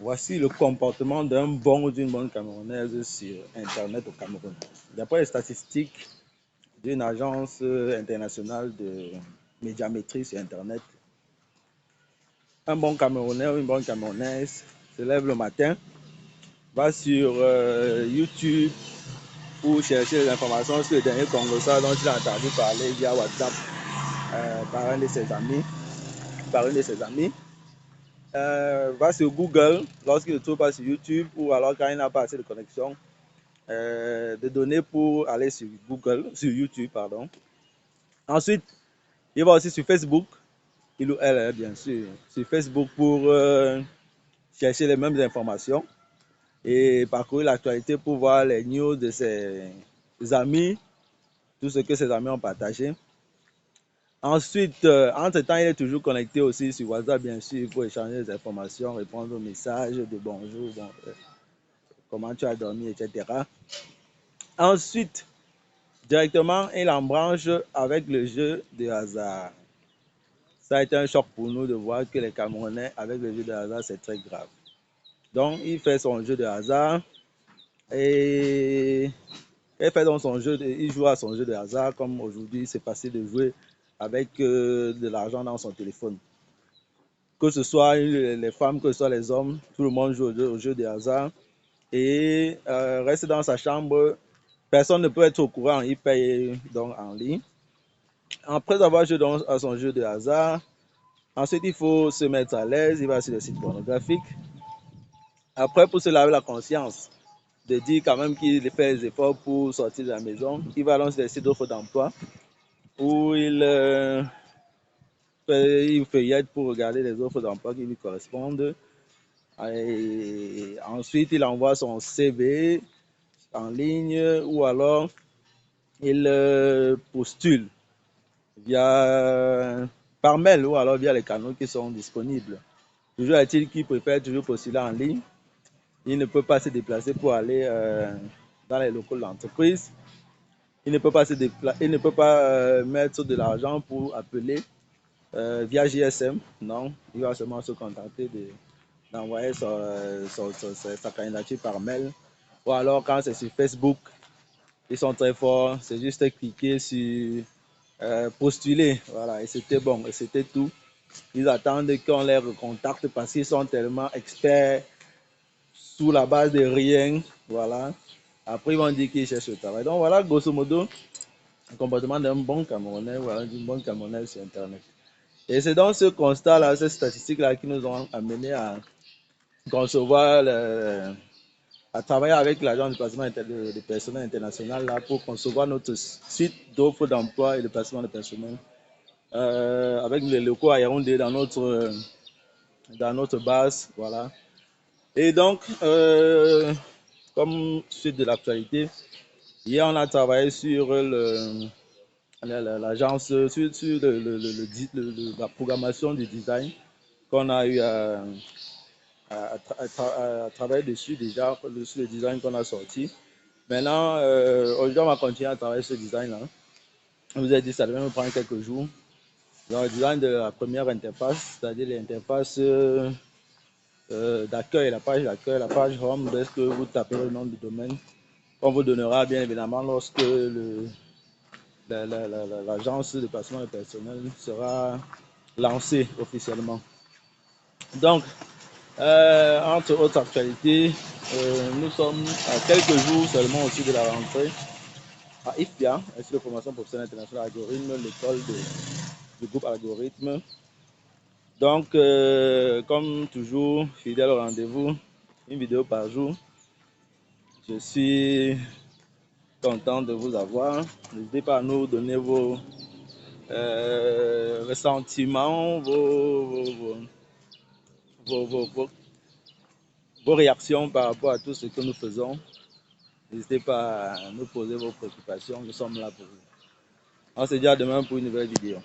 Voici le comportement d'un bon ou d'une bonne Camerounaise sur Internet au Cameroun. D'après les statistiques d'une agence internationale de médiamétrie sur Internet, un bon Camerounais ou une bonne Camerounaise se lève le matin, va sur YouTube pour chercher les informations sur le dernier Congossat dont il a entendu parler via WhatsApp par un de ses amis, va sur Google lorsqu'il ne trouve pas sur YouTube ou alors quand il n'a pas assez de connexion de données pour aller sur YouTube, pardon. Ensuite, il va aussi sur Facebook, il ou elle, bien sûr, sur Facebook pour chercher les mêmes informations et parcourir l'actualité pour voir les news de ses amis, tout ce que ses amis ont partagé. Ensuite, entre-temps, il est toujours connecté aussi sur WhatsApp, bien sûr, pour échanger des informations, répondre aux messages de bonjour, comment tu as dormi, etc. Ensuite, directement, il embranche avec le jeu de hasard. Ça a été un choc pour nous de voir que les Camerounais, avec le jeu de hasard, c'est très grave. Donc, il fait son jeu de hasard et il joue à son jeu de hasard comme aujourd'hui, c'est facile de jouer avec de l'argent dans son téléphone. Que ce soit les femmes, que ce soit les hommes, tout le monde joue au jeu de hasard et reste dans sa chambre. Personne ne peut être au courant, il paye donc en ligne. Après avoir joué à son jeu de hasard, ensuite il faut se mettre à l'aise, il va sur les sites pornographiques. Après, pour se laver la conscience, de dire quand même qu'il fait les efforts pour sortir de la maison, il va lancer des sites d'offres d'emploi où il feuillette pour regarder les offres d'emploi qui lui correspondent. Et ensuite, il envoie son CV en ligne ou alors il postule par mail ou alors via les canaux qui sont disponibles. Toujours est-il qu'il préfère toujours postuler en ligne. Il ne peut pas se déplacer pour aller dans les locaux de l'entreprise. Il ne peut pas mettre de l'argent pour appeler via GSM. Non, il va seulement se contenter d'envoyer sa candidature par mail. Ou alors quand c'est sur Facebook, ils sont très forts. C'est juste cliquer sur postuler. Voilà, et c'était bon, et c'était tout. Ils attendent qu'on les recontacte parce qu'ils sont tellement experts sous la base de rien. Voilà. Après, ils vont dire qu'ils cherchent le travail. Donc voilà, grosso modo, le comportement d'un bon Camerounais, voilà, d'une bonne Camerounaise sur Internet. Et c'est dans ce constat-là, ces statistiques-là qui nous ont amené à concevoir, à travailler avec l'agence de placement de personnel international là, pour concevoir notre site d'offres d'emploi et de placement de personnel avec les locaux à Yaoundé dans notre base. Voilà. Et donc, comme suite de l'actualité, hier on a travaillé sur l'agence, sur la programmation du design qu'on a eu à travailler dessus déjà, sur le design qu'on a sorti. Maintenant, aujourd'hui, on va continuer à travailler sur ce design-là. Je vous ai dit, ça devait me prendre quelques jours. Dans le design de la première interface, c'est-à-dire l'interface d'accueil, la page d'accueil, la page home, lorsque vous tapez le nom du domaine, on vous donnera bien évidemment lorsque l'agence de placement de personnel sera lancée officiellement. Donc, entre autres actualités, nous sommes à quelques jours seulement aussi de la rentrée à IFPIA, Institut de formation professionnelle internationale algorithme, l'école du groupe algorithme. Donc, comme toujours, fidèle au rendez-vous, une vidéo par jour. Je suis content de vous avoir. N'hésitez pas à nous donner vos ressentiments, vos réactions par rapport à tout ce que nous faisons. N'hésitez pas à nous poser vos préoccupations, nous sommes là pour vous. On se dit à demain pour une nouvelle vidéo.